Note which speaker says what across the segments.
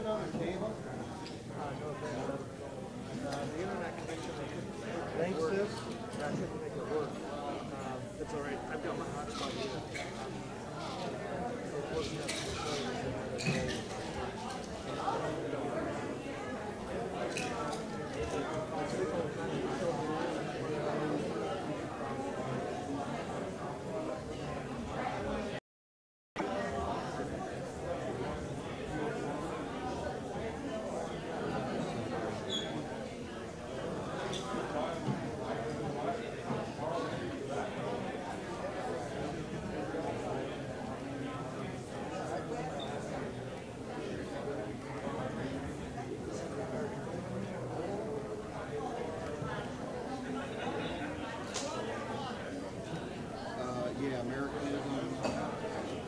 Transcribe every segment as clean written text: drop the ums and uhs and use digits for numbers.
Speaker 1: another table?
Speaker 2: No, the internet connection, I couldn't
Speaker 1: Thanks,
Speaker 2: work.
Speaker 1: sis.
Speaker 2: Yeah, I couldn't make it work. It's all right. I've got my hotspot here. We're close enough to show you this.
Speaker 1: Yeah, Americanism,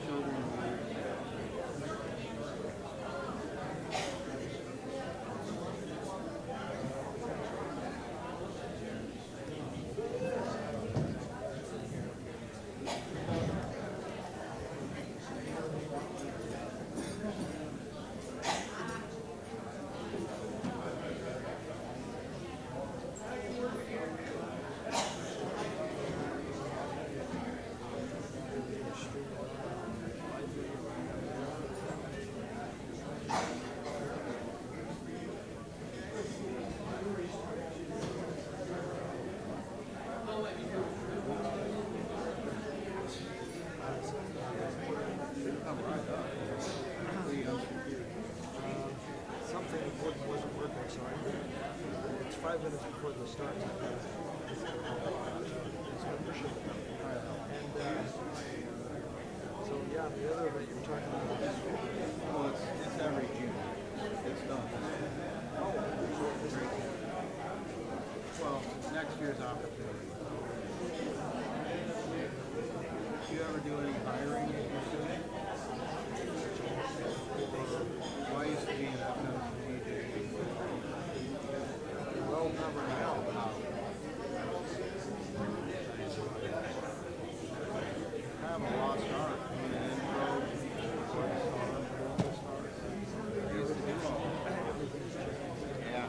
Speaker 1: children.
Speaker 2: Something wasn't working, so it's 5 minutes before the start. And so yeah, the other that you're talking about is
Speaker 1: Well, it's every June. It's done. Well, next year's opportunity. Do you ever do any hiring at your student? Well, I used to be in that kind of
Speaker 2: well number now.
Speaker 1: I have a lost art. Yeah.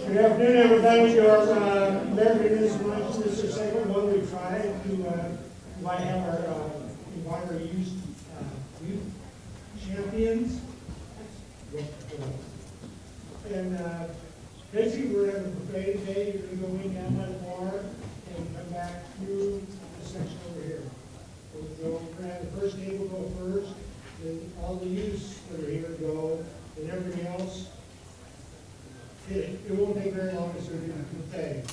Speaker 3: Good afternoon, everybody. Our Americanism luncheon. This is the second one we tried to invite our youth champions. And basically, we're having a buffet today. You're going to go in down by the bar and come back through the section over here. We're going to have the first table go first, then all the youths that are here go, and everything else. It won't take very long to serve you a buffet.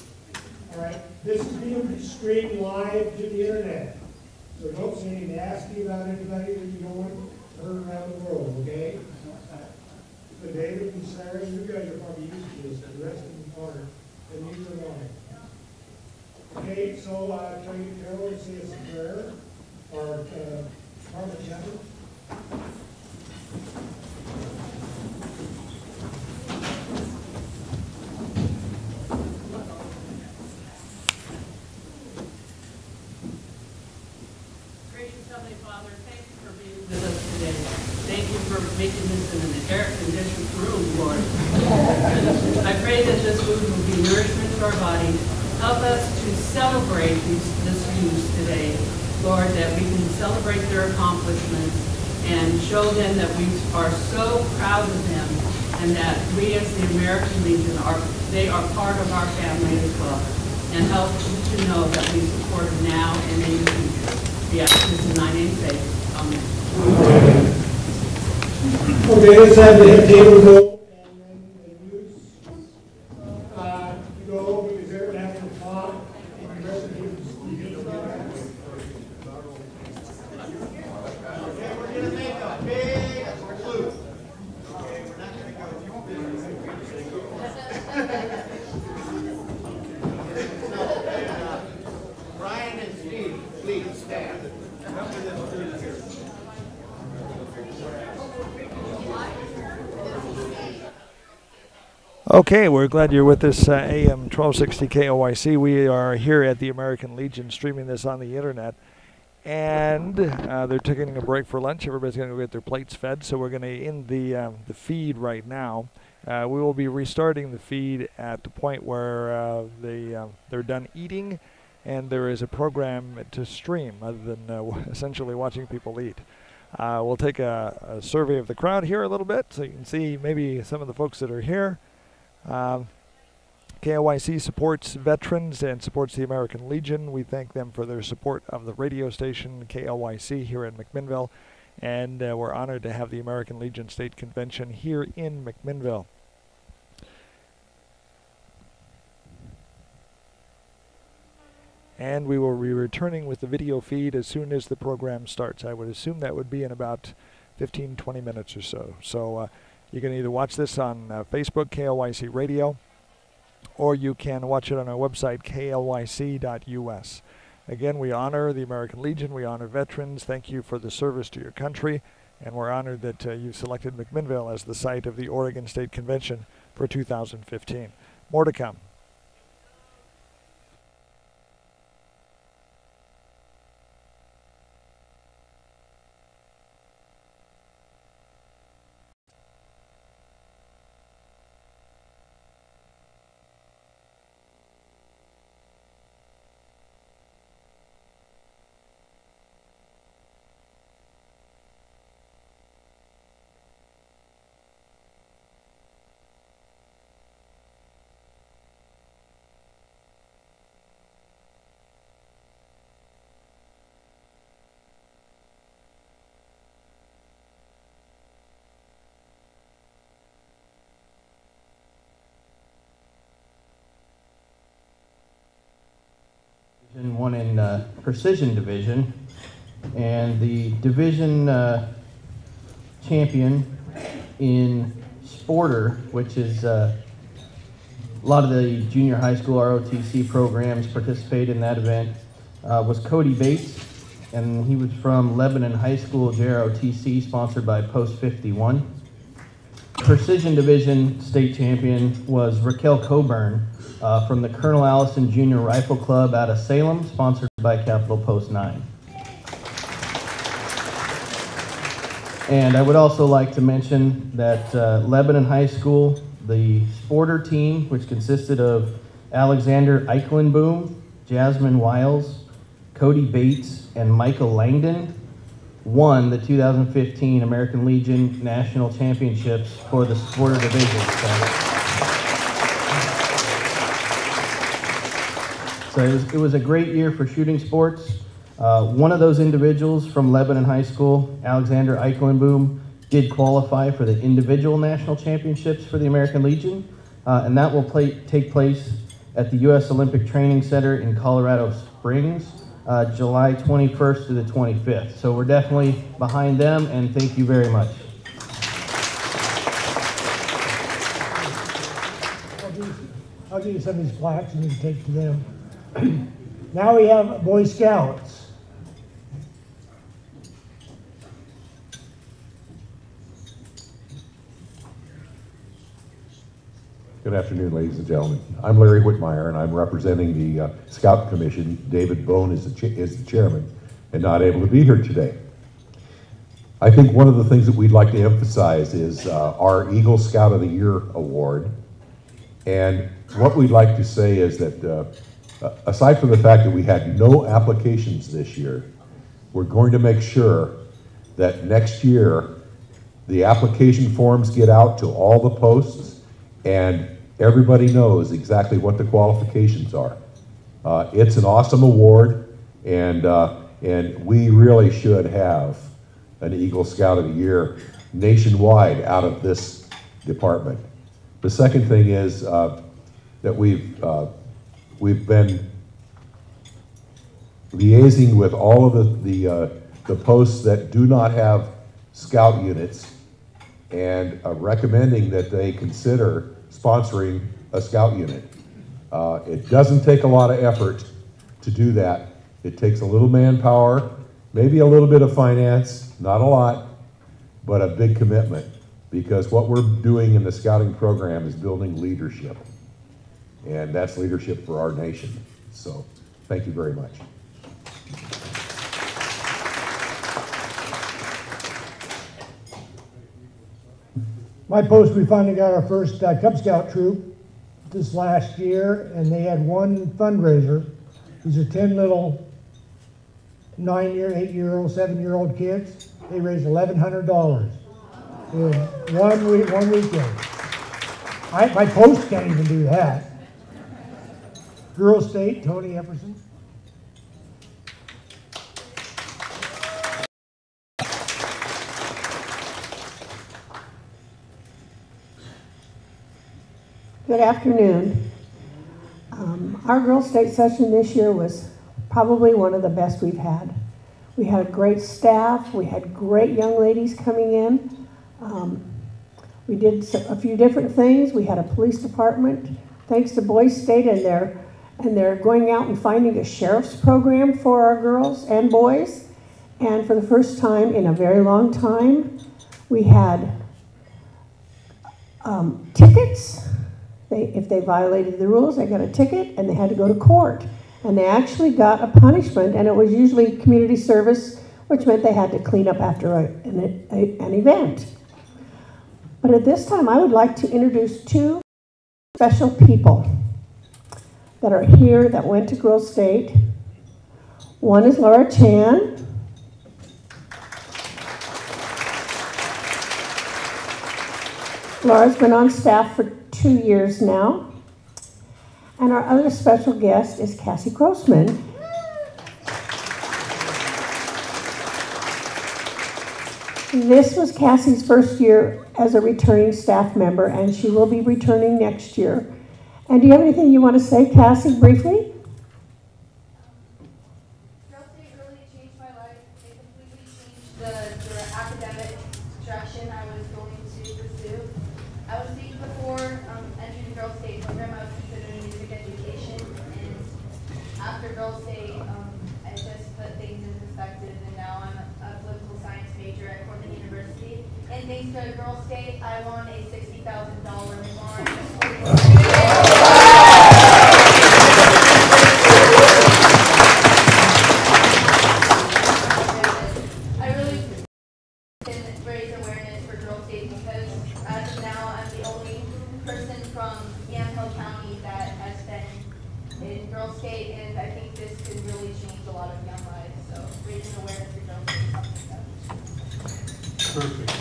Speaker 3: All right, this is being streamed live to the internet. So don't say anything nasty about anybody that you don't want to hurt around the world, okay? But David and Sarah, you guys are probably used to this, but the rest of them aren't, and neither am I. Okay, so try to get Carol to say us a prayer, or Carla Shepherd.
Speaker 4: With us today. Thank you for making this in an air-conditioned room, Lord. I pray that this food will be nourishment to our body. Help us to celebrate this youth today, Lord, that we can celebrate their accomplishments and show them that we are so proud of them and that we as the American Legion they are part of our family as well. And help to know that we support them now and in the future. We ask this in thy name's sake. Amen.
Speaker 3: Okay, let's have the head table go, and then the use go, because they're going to have to talk, and the rest of you get the back. Okay, we're going to make a big salute. Okay, we're not going to go. You won't be able to Brian and Steve, please stand.
Speaker 2: Okay, we're glad you're with us, AM 1260 KOYC. We are here at the American Legion streaming this on the internet. And they're taking a break for lunch. Everybody's going to go get their plates fed, so we're going to end the feed right now. We will be restarting the feed at the point where they're done eating, and there is a program to stream other than essentially watching people eat. We'll take a survey of the crowd here a little bit, so you can see maybe some of the folks that are here. KOYC supports veterans and supports the American Legion. We thank them for their support of the radio station KOYC here in McMinnville, and we're honored to have the American Legion State Convention here in McMinnville. And we will be returning with the video feed as soon as the program starts. I would assume that would be in about 15-20 minutes or so. So you can either watch this on Facebook, KLYC Radio, or you can watch it on our website, klYC.us. Again, we honor the American Legion. We honor veterans. Thank you for the service to your country. And we're honored that you've selected McMinnville as the site of the Oregon State Convention for 2015. More to come.
Speaker 5: One in Precision Division, and the division champion in Sporter, which is a lot of the junior high school ROTC programs participate in that event, was Cody Bates, and he was from Lebanon High School JROTC, sponsored by Post 51. Precision Division state champion was Raquel Coburn, from the Colonel Allison Junior Rifle Club out of Salem, sponsored by Capital Post 9. And I would also like to mention that Lebanon High School, the Sporter team, which consisted of Alexander Eikelenboom, Jasmine Wiles, Cody Bates, and Michael Langdon, won the 2015 American Legion National Championships for the Sporter Division. So it was a great year for shooting sports. One of those individuals from Lebanon High School, Alexander Eikelenboom, did qualify for the individual national championships for the American Legion, and that will take place at the U.S. Olympic Training Center in Colorado Springs, July 21st to the 25th. So we're definitely behind them, and thank you very much.
Speaker 3: I'll give you some of these plaques and you can take to them. Now we have Boy Scouts.
Speaker 6: Good afternoon, ladies and gentlemen. I'm Larry Whitmire, and I'm representing the Scout Commission. David Bone is the chairman and not able to be here today. I think one of the things that we'd like to emphasize is our Eagle Scout of the Year award. And what we'd like to say is that aside from the fact that we had no applications this year, we're going to make sure that next year the application forms get out to all the posts and everybody knows exactly what the qualifications are. It's an awesome award, and we really should have an Eagle Scout of the Year nationwide out of this department. The second thing is that we've been liaising with all of the posts that do not have Scout units and recommending that they consider sponsoring a Scout unit. It doesn't take a lot of effort to do that. It takes a little manpower, maybe a little bit of finance, not a lot, but a big commitment, because what we're doing in the Scouting program is building leadership, and that's leadership for our nation. So thank you very much.
Speaker 3: My post, we finally got our first Cub Scout troop this last year, and they had one fundraiser. These are 10 little 9-year, 8-year-old, 7-year-old kids. They raised $1,100 in one weekend. My post can't even do that. Girl State, Tony Epperson.
Speaker 7: Good afternoon. Our Girl State session this year was probably one of the best we've had. We had a great staff. We had great young ladies coming in. We did a few different things. We had a police department, thanks to Boys State, and they're going out and finding a sheriff's program for our girls and boys. And for the first time in a very long time, we had tickets. If they violated the rules, they got a ticket and they had to go to court. And they actually got a punishment, and it was usually community service, which meant they had to clean up after an event. But at this time, I would like to introduce two special people that are here that went to Girl State. One is Laura Chan. Laura's been on staff for 2 years now. And our other special guest is Cassie Grossman. This was Cassie's first year as a returning staff member, and she will be returning next year. And do you have anything you want to say, Cassie, briefly?
Speaker 8: Girl State really changed my life. It completely changed the academic direction I was going to pursue. I was thinking before entering the Girl State program, I was considering music education, and after Girl State, I just put things in perspective, and now I'm a political science major at Cornell University. And thanks to Girl State, I won a $60,000 bond. I really can raise awareness for Girl State because as of now, I'm the only person from Yamhill County that has been in Girl State, and I think this could really change a lot of young lives. So raising awareness for Girl State is something that.
Speaker 6: Perfect.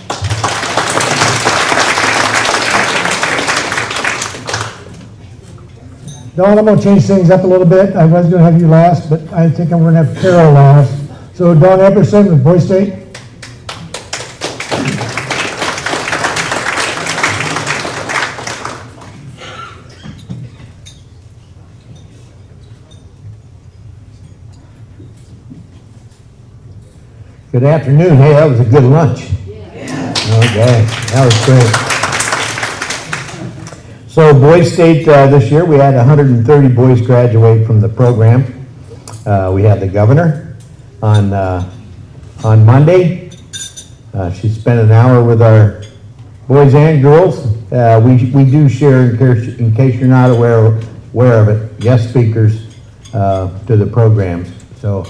Speaker 3: Don, I'm going to change things up a little bit. I was going to have you last, but I think I'm going to have Carol last. So Don Epperson with Boys State.
Speaker 9: Good afternoon. Hey, that was a good lunch. Okay, that was great. So Boys State this year, we had 130 boys graduate from the program. We had the governor on Monday. She spent an hour with our boys and girls. We do share, in case you're not aware of it, guest speakers to the programs. So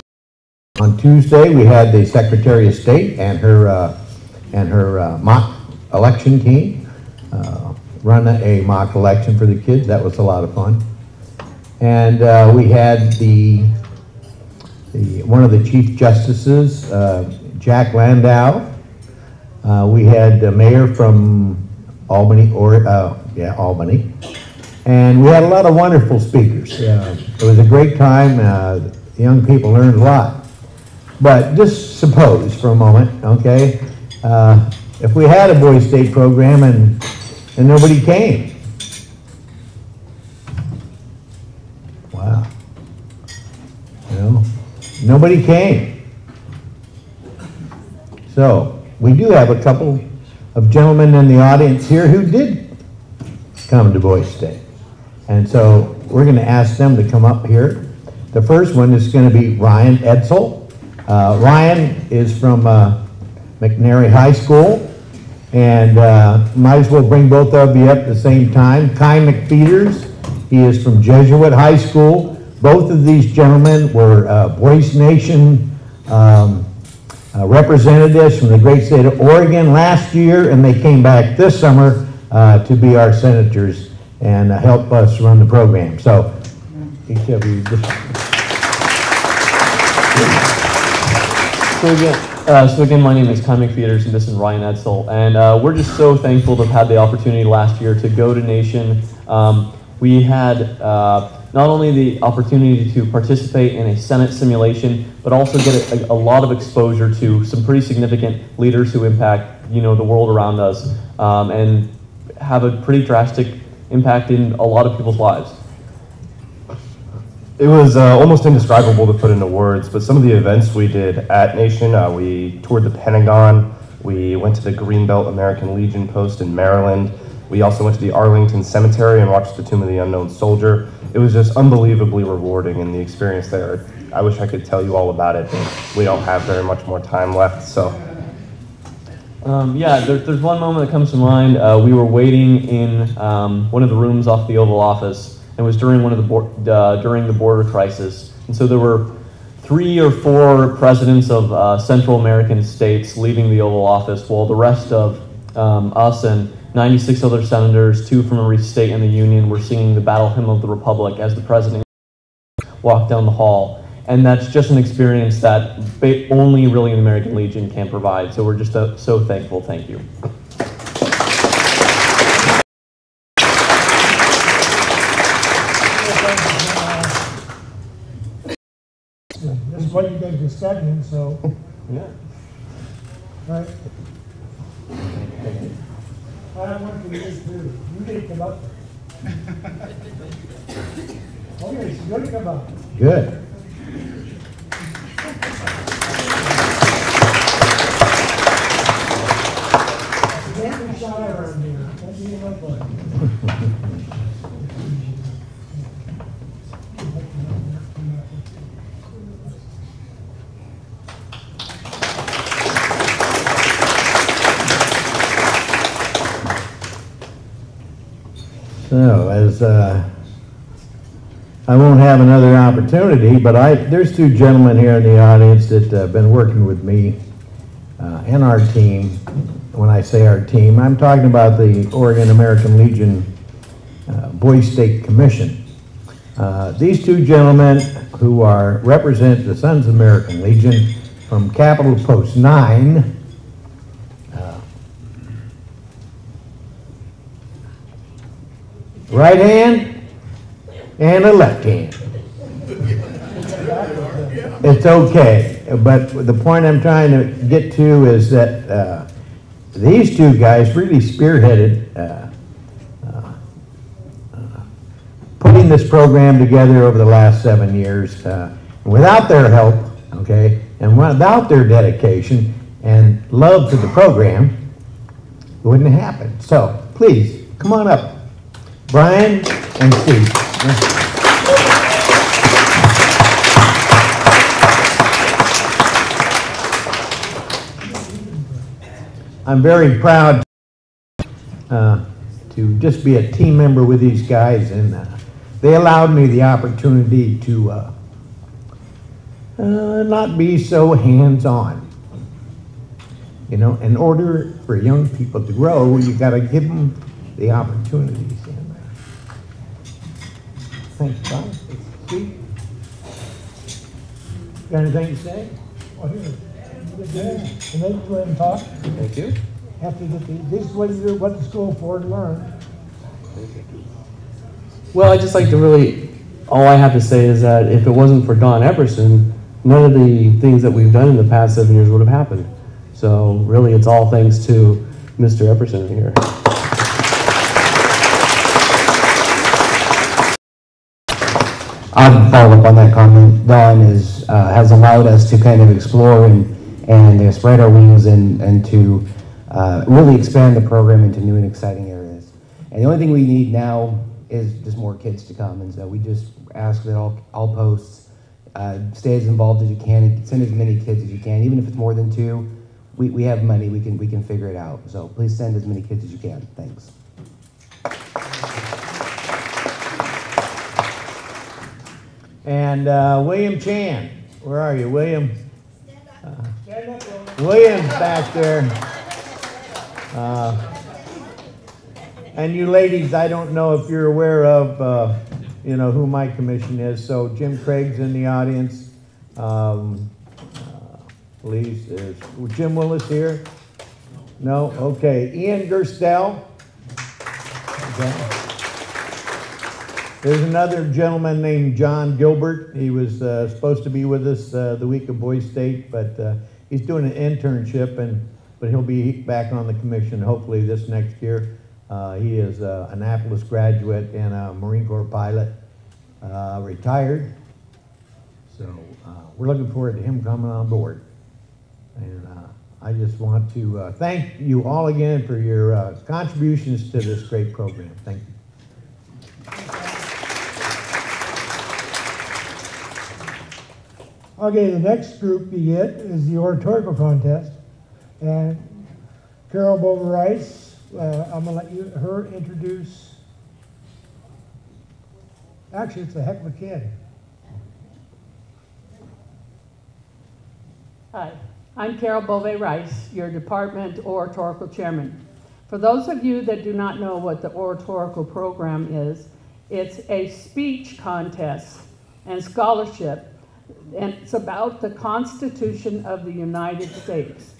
Speaker 9: on Tuesday, we had the Secretary of State and her mock election team run a mock election for the kids. That was a lot of fun. And we had one of the Chief Justices, Jack Landau. We had the mayor from Albany, Albany. And we had a lot of wonderful speakers. It was a great time. Young people learned a lot. But just suppose for a moment, okay, if we had a Boys State program and nobody came. Wow. You know, nobody came. So we do have a couple of gentlemen in the audience here who did come to Boys State. And so we're going to ask them to come up here. The first one is going to be Ryan Edsel. Ryan is from McNary High School. And might as well bring both of you up at the same time. Kai McFeeters, he is from Jesuit High School. Both of these gentlemen were Voice Nation representatives from the great state of Oregon last year, and they came back this summer to be our senators and help us run the program. So, each of you.
Speaker 10: So again, my name is Kai McFeeters, and this is Ryan Edsel, and we're just so thankful to have had the opportunity last year to go to Nation. We had not only the opportunity to participate in a Senate simulation, but also get a lot of exposure to some pretty significant leaders who impact, the world around us, and have a pretty drastic impact in a lot of people's lives.
Speaker 11: It was almost indescribable to put into words, but some of the events we did at Nation, we toured the Pentagon, we went to the Greenbelt American Legion post in Maryland, we also went to the Arlington Cemetery and watched the Tomb of the Unknown Soldier. It was just unbelievably rewarding in the experience there. I wish I could tell you all about it, but we don't have very much more time left, so.
Speaker 10: There's one moment that comes to mind. We were waiting in one of the rooms off the Oval Office. It was during during the border crisis, and so there were 3 or 4 presidents of Central American states leaving the Oval Office, while the rest of us and 96 other senators, 2 from every state in the Union, were singing the Battle Hymn of the Republic as the president walked down the hall. And that's just an experience that only really the American Legion can provide. So we're just so thankful. Thank you.
Speaker 3: This is what you guys been studying, so.
Speaker 10: Yeah.
Speaker 3: Right. I have one for you too. You didn't come up. Okay, so you're gonna come up.
Speaker 9: Good.
Speaker 3: Can't be shy around here. Don't be in my butt.
Speaker 9: So, as I won't have another opportunity, but there's 2 gentlemen here in the audience that have been working with me and our team. When I say our team, I'm talking about the Oregon American Legion Boys State Commission. These 2 gentlemen who represent the Sons of American Legion from Capitol Post 9. Right hand and a left hand. It's okay, but the point I'm trying to get to is that these 2 guys really spearheaded putting this program together over the last 7 years. Without their help, okay, And without their dedication and love for the program, it wouldn't have happened. So please, come on up. Brian and Steve. I'm very proud to just be a team member with these guys, and they allowed me the opportunity to not be so hands-on. You know, in order for young people to grow, you got to give them the opportunities. Thanks, Bob. Steve? Got anything to say?
Speaker 3: Well, here, can they go ahead and talk?
Speaker 9: Thank you.
Speaker 3: Have to get this is what you do, what the school for to learn.
Speaker 10: Well, I'd just like to really, all I have to say is that if it wasn't for Don Epperson, none of the things that we've done in the past 7 years would have happened. So really, it's all thanks to Mr. Epperson here.
Speaker 12: I'll follow up on that comment. Don has allowed us to kind of explore and spread our wings and to really expand the program into new and exciting areas. And the only thing we need now is just more kids to come. And so we just ask that all posts stay as involved as you can and send as many kids as you can. Even if it's more than 2, we have money. We can figure it out. So please send as many kids as you can. Thanks.
Speaker 9: And William Chan, where are you, William? William's back there. And you ladies, I don't know if you're aware of, you know, who my commission is. So Jim Craig's in the audience. Please, is Jim Willis here? No? Okay. Ian Gerstel. Okay. There's another gentleman named John Gilbert. He was supposed to be with us the week of Boys State, but he's doing an internship, but he'll be back on the commission hopefully this next year. He is an Annapolis graduate and a Marine Corps pilot, retired. So we're looking forward to him coming on board. And I just want to thank you all again for your contributions to this great program. Thank you.
Speaker 3: Okay, the next group you get is the oratorical contest. And Carol Bover-Rice, I'm going to let her introduce. Actually, it's a heck of a kid.
Speaker 4: Hi, I'm Carol Bove-Rice, your department oratorical chairman. For those of you that do not know what the oratorical program is, it's a speech contest and scholarship, and it's about the Constitution of the United States.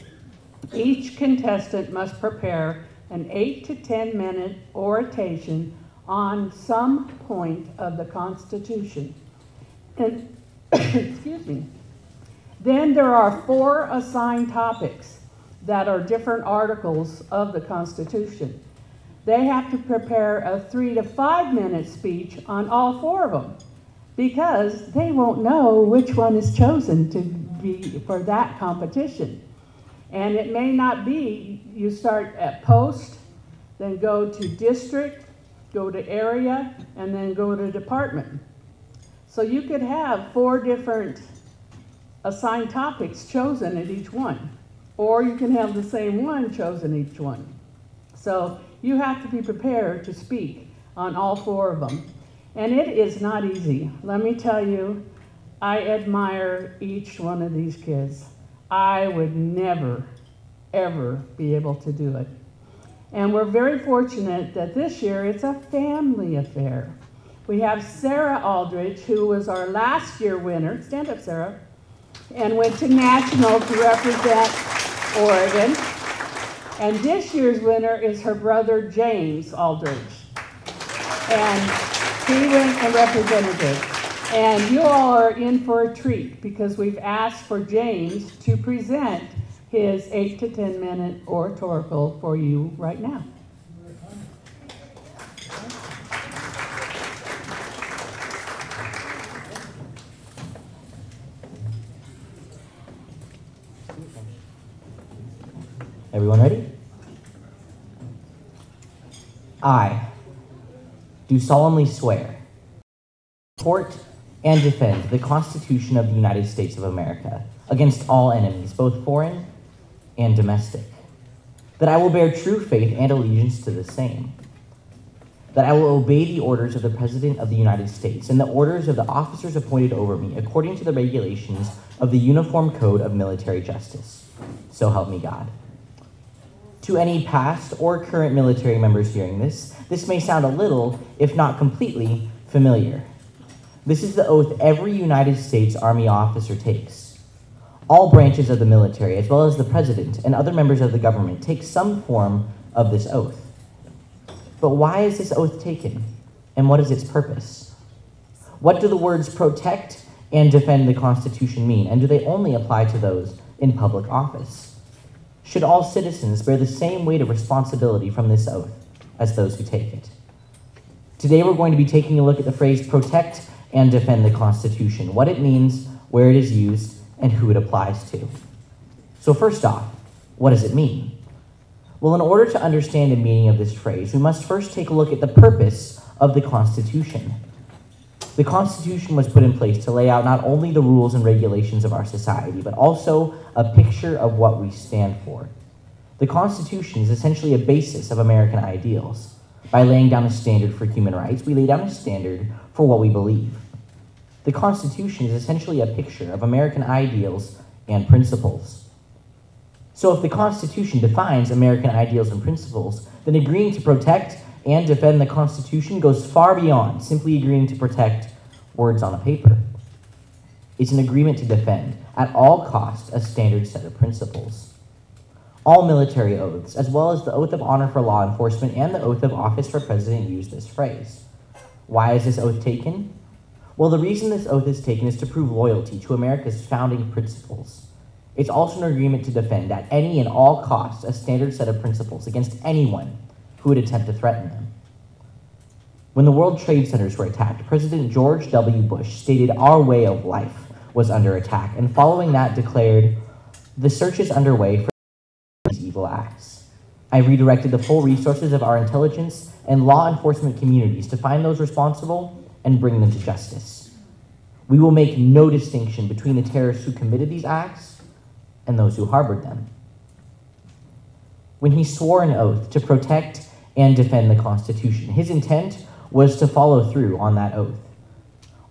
Speaker 4: Each contestant must prepare an 8 to 10 minute oration on some point of the Constitution. And excuse me. Then there are 4 assigned topics that are different articles of the Constitution. They have to prepare a 3 to 5 minute speech on all 4 of them, because they won't know which one is chosen to be for that competition. And it may not be, you start at post, then go to district, go to area, and then go to department. So you could have 4 different assigned topics chosen at each one, or you can have the same one chosen each one. So you have to be prepared to speak on all 4 of them. And it is not easy. Let me tell you, I admire each one of these kids. I would never, ever be able to do it. And we're very fortunate that this year it's a family affair. We have Sarah Aldridge, who was our last year winner, stand up Sarah, and went to national to represent Oregon. And this year's winner is her brother James Aldridge. And he went and represented it. And you all are in for a treat, because we've asked for James to present his 8 to 10 minute oratorical for you right now.
Speaker 13: Everyone ready? I do solemnly swear to support and defend the Constitution of the United States of America against all enemies, both foreign and domestic, that I will bear true faith and allegiance to the same, that I will obey the orders of the President of the United States and the orders of the officers appointed over me according to the regulations of the Uniform Code of Military Justice. So help me God. To any past or current military members hearing this may sound a little, if not completely, familiar. This is the oath every United States Army officer takes. All branches of the military, as well as the President and other members of the government, take some form of this oath. But why is this oath taken, and what is its purpose? What do the words protect and defend the Constitution mean, and do they only apply to those in public office? Should all citizens bear the same weight of responsibility from this oath as those who take it? Today we're going to be taking a look at the phrase protect and defend the Constitution, what it means, where it is used, and who it applies to. So first off, what does it mean? Well, in order to understand the meaning of this phrase, we must first take a look at the purpose of the Constitution. The Constitution was put in place to lay out not only the rules and regulations of our society, but also a picture of what we stand for. The Constitution is essentially a basis of American ideals. By laying down a standard for human rights, we lay down a standard for what we believe. The Constitution is essentially a picture of American ideals and principles. So if the Constitution defines American ideals and principles, then agreeing to protect and defend the Constitution goes far beyond simply agreeing to protect words on a paper. It's an agreement to defend, at all costs, a standard set of principles. All military oaths, as well as the oath of honor for law enforcement and the oath of office for president, use this phrase. Why is this oath taken? Well, the reason this oath is taken is to prove loyalty to America's founding principles. It's also an agreement to defend, at any and all costs, a standard set of principles against anyone who would attempt to threaten them. When the World Trade Centers were attacked, President George W. Bush stated our way of life was under attack, and following that declared, the search is underway for these evil acts. I redirected the full resources of our intelligence and law enforcement communities to find those responsible and bring them to justice. We will make no distinction between the terrorists who committed these acts and those who harbored them. When he swore an oath to protect and defend the Constitution, his intent was to follow through on that oath.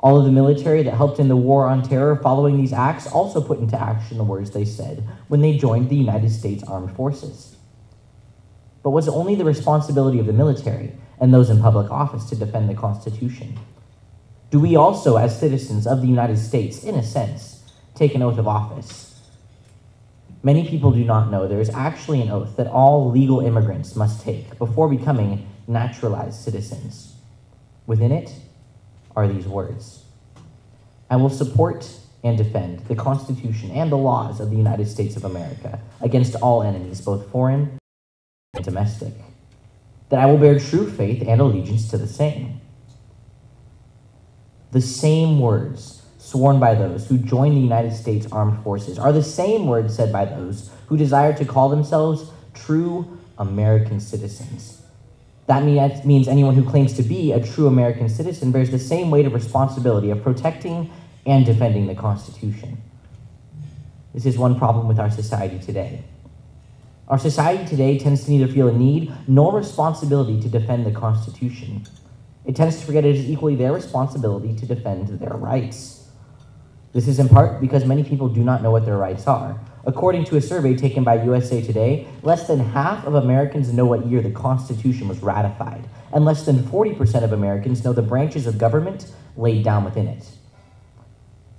Speaker 13: All of the military that helped in the war on terror following these acts also put into action the words they said when they joined the United States Armed Forces. But was it only the responsibility of the military and those in public office to defend the Constitution? Do we also, as citizens of the United States, in a sense, take an oath of office? Many people do not know there is actually an oath that all legal immigrants must take before becoming naturalized citizens. Within it are these words: I will support and defend the Constitution and the laws of the United States of America against all enemies, both foreign and domestic, that I will bear true faith and allegiance to the same. The same words sworn by those who joined the United States Armed Forces are the same words said by those who desire to call themselves true American citizens. That means anyone who claims to be a true American citizen bears the same weight of responsibility of protecting and defending the Constitution. This is one problem with our society today. Our society today tends to neither feel a need nor responsibility to defend the Constitution. It tends to forget it is equally their responsibility to defend their rights. This is in part because many people do not know what their rights are. According to a survey taken by USA Today, less than half of Americans know what year the Constitution was ratified, and less than 40% of Americans know the branches of government laid down within it.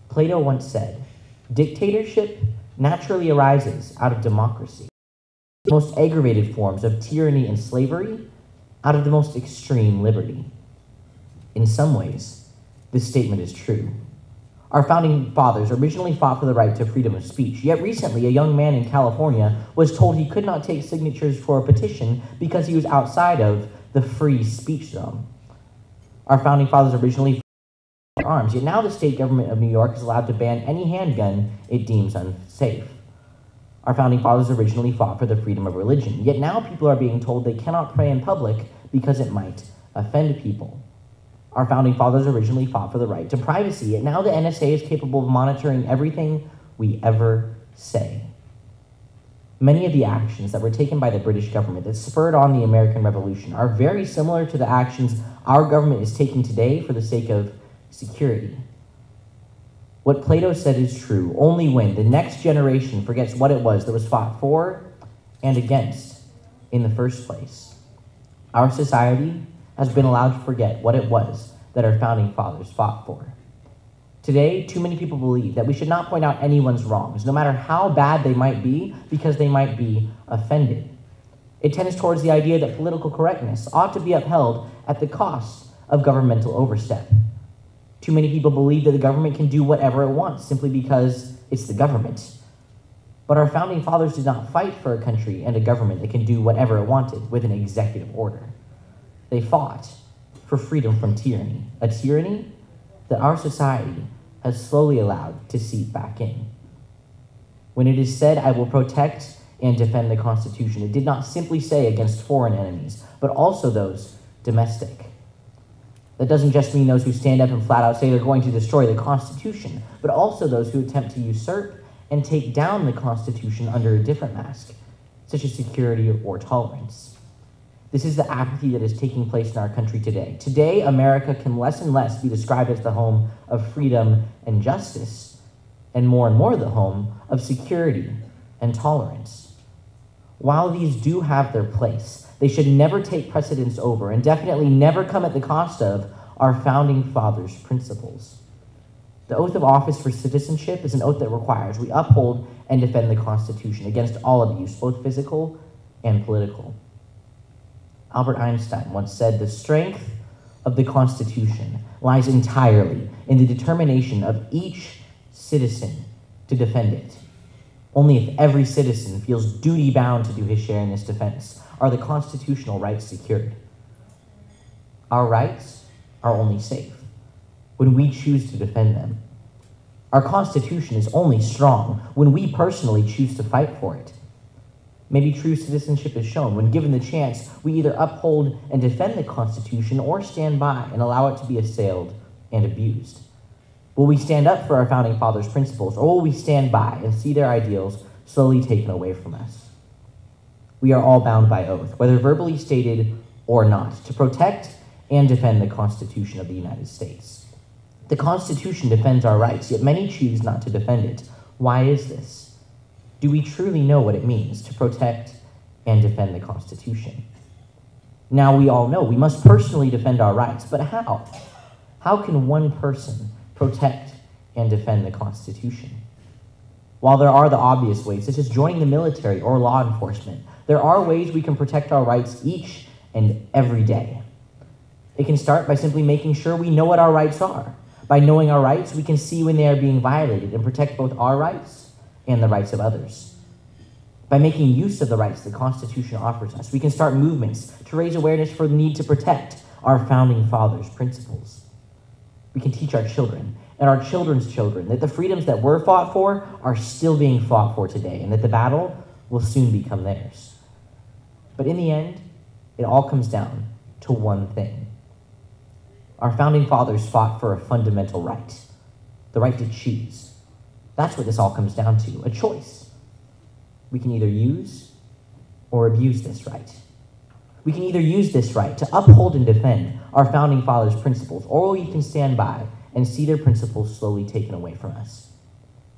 Speaker 13: Plato once said, "Dictatorship naturally arises out of democracy. The most aggravated forms of tyranny and slavery out of the most extreme liberty." In some ways, this statement is true. Our founding fathers originally fought for the right to freedom of speech, yet recently a young man in California was told he could not take signatures for a petition because he was outside of the free speech zone. Our founding fathers originally fought for arms, yet now the state government of New York is allowed to ban any handgun it deems unsafe. Our founding fathers originally fought for the freedom of religion, yet now people are being told they cannot pray in public because it might offend people. Our founding fathers originally fought for the right to privacy, yet now the NSA is capable of monitoring everything we ever say. Many of the actions that were taken by the British government that spurred on the American Revolution are very similar to the actions our government is taking today for the sake of security. What Plato said is true only when the next generation forgets what it was that was fought for and against in the first place. Our society has been allowed to forget what it was that our founding fathers fought for. Today, too many people believe that we should not point out anyone's wrongs, no matter how bad they might be, because they might be offended. It tends towards the idea that political correctness ought to be upheld at the cost of governmental overstep. Too many people believe that the government can do whatever it wants simply because it's the government. But our founding fathers did not fight for a country and a government that can do whatever it wanted with an executive order. They fought for freedom from tyranny, a tyranny that our society has slowly allowed to seep back in. When it is said, "I will protect and defend the Constitution," it did not simply say against foreign enemies, but also those domestic. That doesn't just mean those who stand up and flat out say they're going to destroy the Constitution, but also those who attempt to usurp and take down the Constitution under a different mask, such as security or tolerance. This is the apathy that is taking place in our country today. Today, America can less and less be described as the home of freedom and justice, and more the home of security and tolerance. While these do have their place, they should never take precedence over, and definitely never come at the cost of, our founding fathers' principles. The oath of office for citizenship is an oath that requires we uphold and defend the Constitution against all abuse, both physical and political. Albert Einstein once said, "The strength of the Constitution lies entirely in the determination of each citizen to defend it. Only if every citizen feels duty-bound to do his share in this defense are the constitutional rights secured." Our rights are only safe when we choose to defend them. Our Constitution is only strong when we personally choose to fight for it. Maybe true citizenship is shown when given the chance, we either uphold and defend the Constitution or stand by and allow it to be assailed and abused. Will we stand up for our founding fathers' principles, or will we stand by and see their ideals slowly taken away from us? We are all bound by oath, whether verbally stated or not, to protect and defend the Constitution of the United States. The Constitution defends our rights, yet many choose not to defend it. Why is this? Do we truly know what it means to protect and defend the Constitution? Now we all know we must personally defend our rights, but how? How can one person protect and defend the Constitution? While there are the obvious ways, such as joining the military or law enforcement, there are ways we can protect our rights each and every day. It can start by simply making sure we know what our rights are. By knowing our rights, we can see when they are being violated and protect both our rights and the rights of others. By making use of the rights the Constitution offers us, we can start movements to raise awareness for the need to protect our founding fathers' principles. We can teach our children and our children's children that the freedoms that were fought for are still being fought for today, and that the battle will soon become theirs. But in the end, it all comes down to one thing. Our founding fathers fought for a fundamental right, the right to choose. That's what this all comes down to, a choice. We can either use or abuse this right. We can either use this right to uphold and defend our founding fathers' principles, or we can stand by and see their principles slowly taken away from us.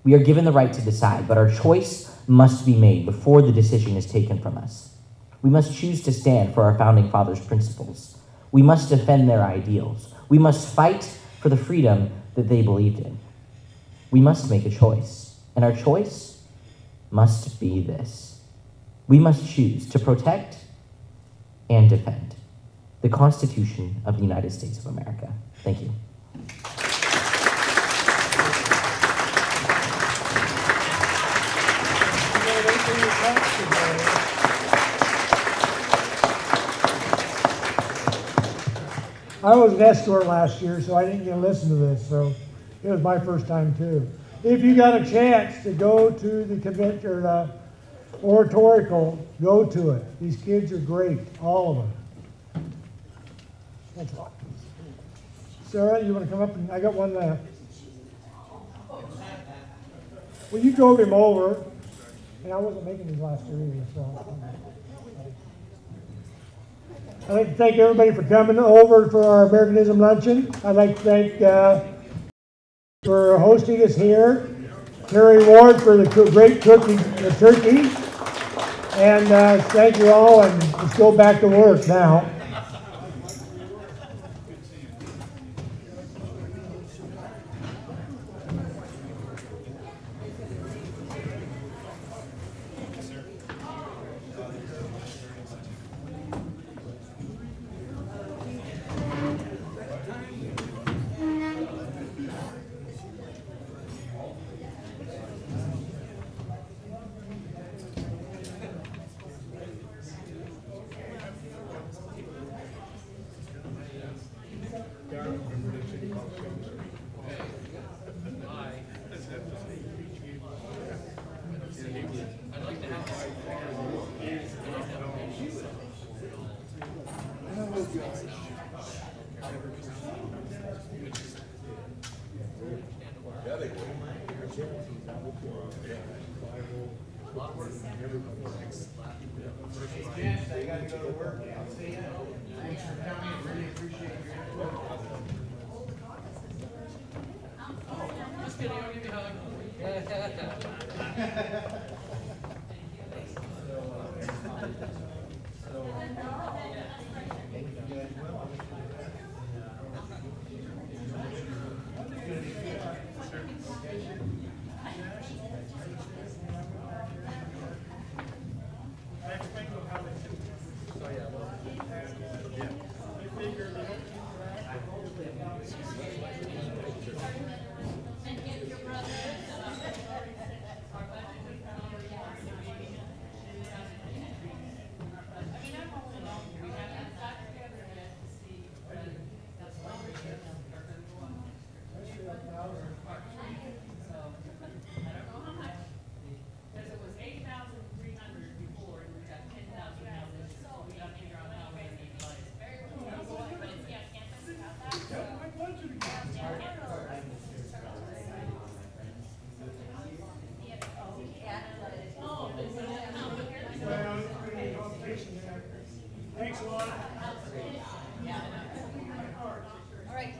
Speaker 13: We are given the right to decide, but our choice must be made before the decision is taken from us. We must choose to stand for our founding fathers' principles. We must defend their ideals. We must fight for the freedom that they believed in. We must make a choice, and our choice must be this. We must choose to protect and defend the Constitution of the United States of America. Thank you.
Speaker 3: I was an escort last year, so I didn't get to listen to this, so it was my first time too. If you got a chance to go to the convention or oratorical, go to it. These kids are great, all of them. That's all. Sarah, you want to come up? I got one left. Well, you drove him over, and I wasn't making these last year either, so. I'd like to thank everybody for coming over for our Americanism Luncheon. I'd like to thank for hosting us here, Terry Ward for the great cooking, the turkey, and thank you all, and let's go back to work now. Thanks a lot.
Speaker 8: All right.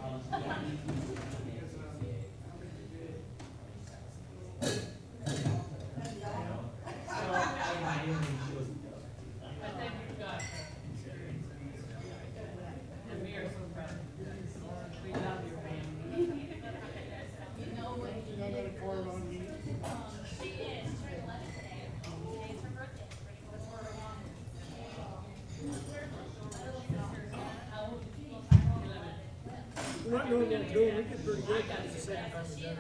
Speaker 3: We're not doing what we're doing. We did pretty good. That was the second time we've done it.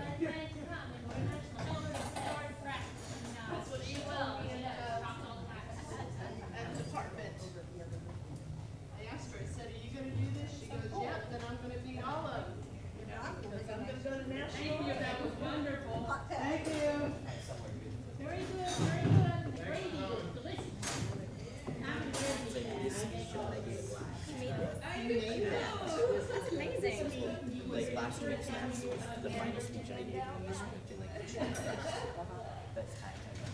Speaker 8: That's what she will. At the department. I asked her, I said, are you going to do this? She goes, yep, then I'm going to beat all of them. Because I'm going to go to national. Thank you, that was wonderful. Thank you. Very good, very good. Very good. Delicious. I do too. That's amazing.
Speaker 14: Like last week's speech was the final speech I gave in this week, and like the best time ever.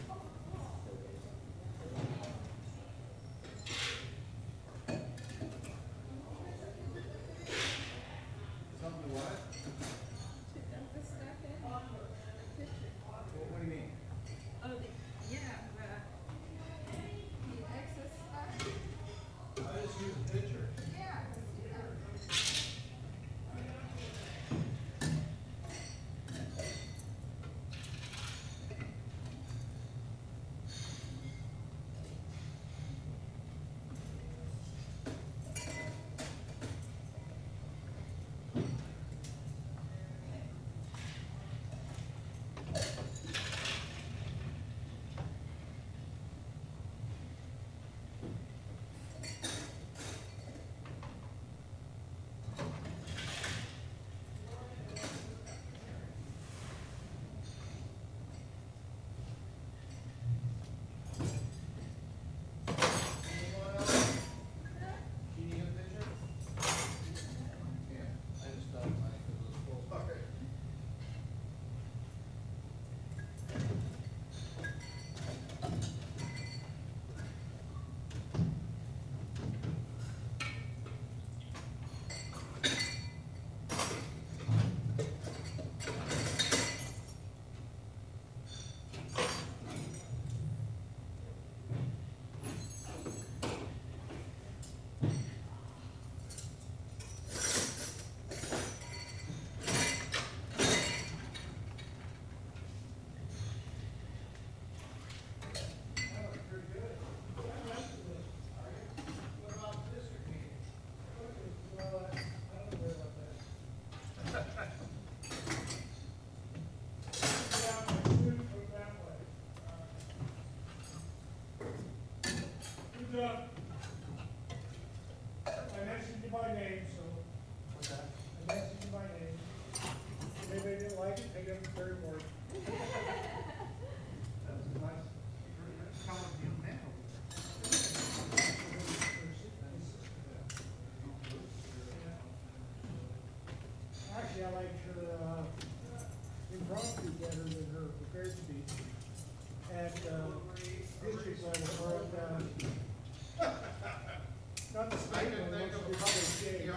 Speaker 1: Something to what? What do you mean?
Speaker 8: Oh, yeah, the excess stuff.
Speaker 1: I just use a picture.
Speaker 8: Yeah.
Speaker 3: very important. Actually, I liked her impromptu better than her prepared speech at district level, or at, not the state level, which would be probably state.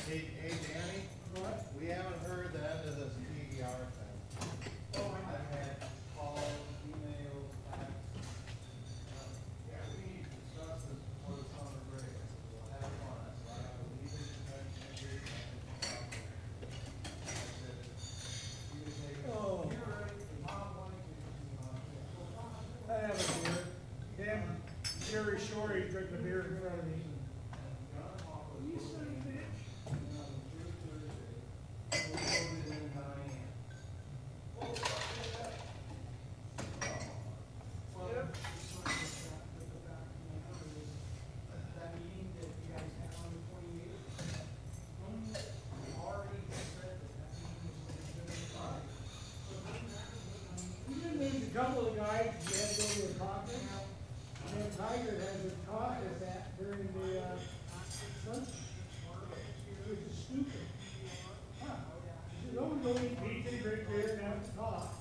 Speaker 15: Hey, Danny?
Speaker 3: What?
Speaker 15: We haven't heard the end of this PDR thing.
Speaker 3: Oh,
Speaker 15: I've had calls, emails, texts. Yeah, we need to discuss this before the summer break. I said, we'll have fun. I said, I have a legal convention here. I said, you can take it.
Speaker 3: Oh.
Speaker 15: You're ready. Mom wanted to.
Speaker 3: I have a beer. Damn, Jerry Shorey drinking a beer in front of me. You son of a bitch. You didn't lose a couple of guys, you had to go to a caucus. And Tiger has a caucus at during the lunch. Which is stupid. Huh. You should always go eat pizza, drink beer, and have a talk.